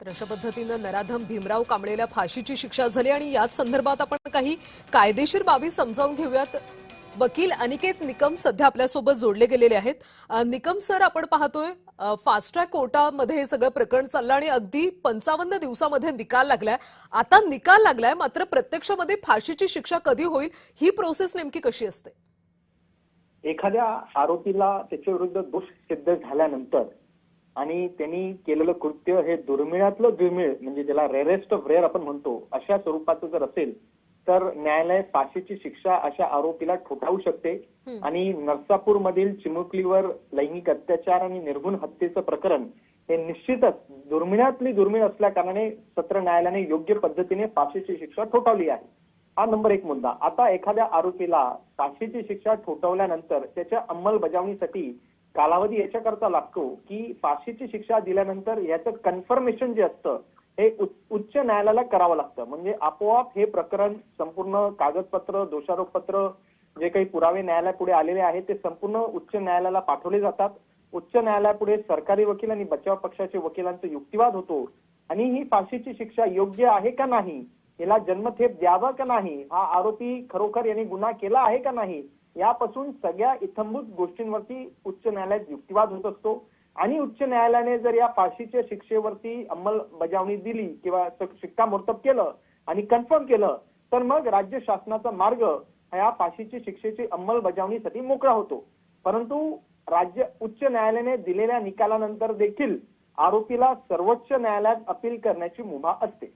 तर अशा पद्धतीनं नराधम भीमराव कांबळेला फाशीची शिक्षा झाली आणि याच संदर्भात आपण काही कायदेशीर बाबी समजावून घेऊयात। वकील अनिकेत निकम सध्या आपल्यासोबत जोडले गेलेले आहेत। निकम सर, आपण पाहतोय फास्ट ट्रॅक कोर्टामध्ये हे सगळं प्रकरण चाललं आणि अगदी 55 दिवसामध्ये निकाल लागलाय। आता निकाल लागलाय, मात्र प्रत्यक्षामध्ये फाशीची शिक्षा कधी होईल ही प्रोसेस नेमकी कशी असते? एखाद्या आरोपीला त्याच्या विरुद्ध दोष सिद्ध झाल्यानंतर आणि त्यांनी केलेलं कृत्य हे दुर्मिळातलं दुर्मिळ म्हणजे ज्याला रेअरेस्ट ऑफ रेअर आपण म्हणतो अशा स्वरूपाचं जर असेल तर न्यायालय फाशीची शिक्षा अशा आरोपीला ठोठावू शकते। आणि नरसापूर मधील चिमुकलीवर लैंगिक अत्याचार आणि निर्घुण हत्येचं प्रकरण हे निश्चितच दुर्मिळातली दुर्मिळ असल्या कारणाने सत्र न्यायालयाने योग्य पद्धतीने फाशीची शिक्षा ठोठावली आहे। हा नंबर एक मुद्दा। आता एखाद्या आरोपीला फाशीची शिक्षा ठोठावल्यानंतर त्याच्या अंमलबजावणीसाठी कालावधी याच्याकरता लागतो की फाशीची शिक्षा दिल्यानंतर याचं कन्फर्मेशन जे असतं हे उच्च न्यायालयाला करावं लागतं। म्हणजे आपोआप हे प्रकरण संपूर्ण कागदपत्र दोषारोपपत्र जे काही पुरावे न्यायालयापुढे आलेले आहेत ते संपूर्ण उच्च न्यायालयाला पाठवले जातात। उच्च न्यायालयापुढे सरकारी वकील आणि बचाव पक्षाचे वकिलांचा युक्तिवाद होतो आणि ही फाशीची शिक्षा योग्य आहे का नाही, याला जन्मठेप द्यावा का नाही, हा आरोपी खरोखर यांनी गुन्हा केला आहे का नाही, यापासून सगळ्या इत्थंभूत गोष्टींवरती उच्च न्यायालयात युक्तिवाद होत असतो। आणि उच्च न्यायालयाने जर या फाशीच्या शिक्षेवरती अंमलबजावणी दिली किंवा शिक्कामोर्तब केलं आणि कन्फर्म केलं तर मग राज्य शासनाचा मार्ग या फाशीची शिक्षेची अंमलबजावणीसाठी मोकळा होतो। परंतु उच्च न्यायालयाने दिलेल्या निकालानंतर देखील आरोपीला सर्वोच्च न्यायालयात अपील करण्याची मुभा असते।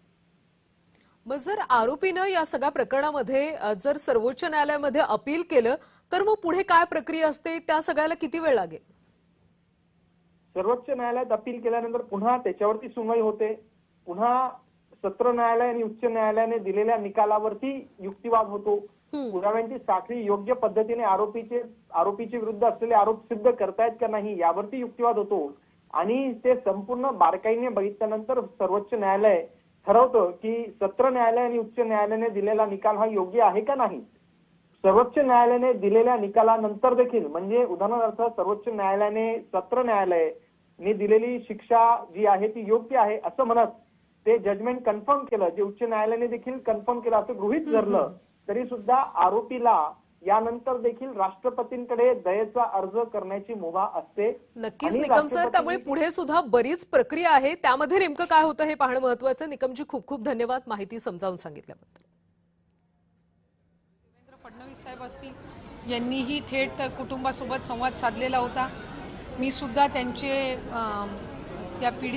मग जर आरोपीनं या सगळ्या प्रकरणामध्ये जर सर्वोच्च न्यायालयामध्ये अपील केलं तर मग पुढे काय प्रक्रिया असते, त्या सगळ्याला किती वेळ लागेल? सर्वोच्च न्यायालयात अपील केल्यानंतर पुन्हा त्याच्यावरती सुनवाई होते। पुन्हा सत्र न्यायालय आणि उच्च न्यायालयाने दिलेल्या निकालावरती युक्तिवाद होतो। पुराव्यांची साखळी योग्य पद्धतीने आरोपीच्या विरुद्ध असलेले आरोप सिद्ध करतायत का नाही यावरती युक्तिवाद होतो आणि ते संपूर्ण बारकाईने बघितल्यानंतर सर्वोच्च न्यायालय ठरवतं की सत्र न्यायालय आणि उच्च न्यायालयाने दिलेला निकाल हा योग्य आहे का नाही। सर्वोच्च न्यायालयाने दिलेल्या निकालानंतर देखील म्हणजे उदाहरणार्थ सर्वोच्च न्यायालयाने सत्र न्यायालयाने दिलेली शिक्षा जी आहे ती योग्य आहे असं म्हणत ते जजमेंट कन्फर्म केलं, जे उच्च न्यायालयाने देखील कन्फर्म केलं असं गृहीत धरलं तरी सुद्धा आरोपीला यानंतर देखील राष्ट्रपतींकडे दयेचा अर्ज करण्याची मुभा असते। नक्कीच निकम सर, त्यामुळे पुढे सुद्धा बरीच प्रक्रिया आहे, त्यामध्ये नेमकं काय होतं हे पाहणं महत्त्वाचं। निकमजी, खूप खूप धन्यवाद माहिती समजावून सांगितल्याबद्दल। फडणवीस साहेब असतील यांनीही थेट कुटुंबासोबत संवाद साधलेला होता। मी सुद्धा त्यांचे त्या पीडित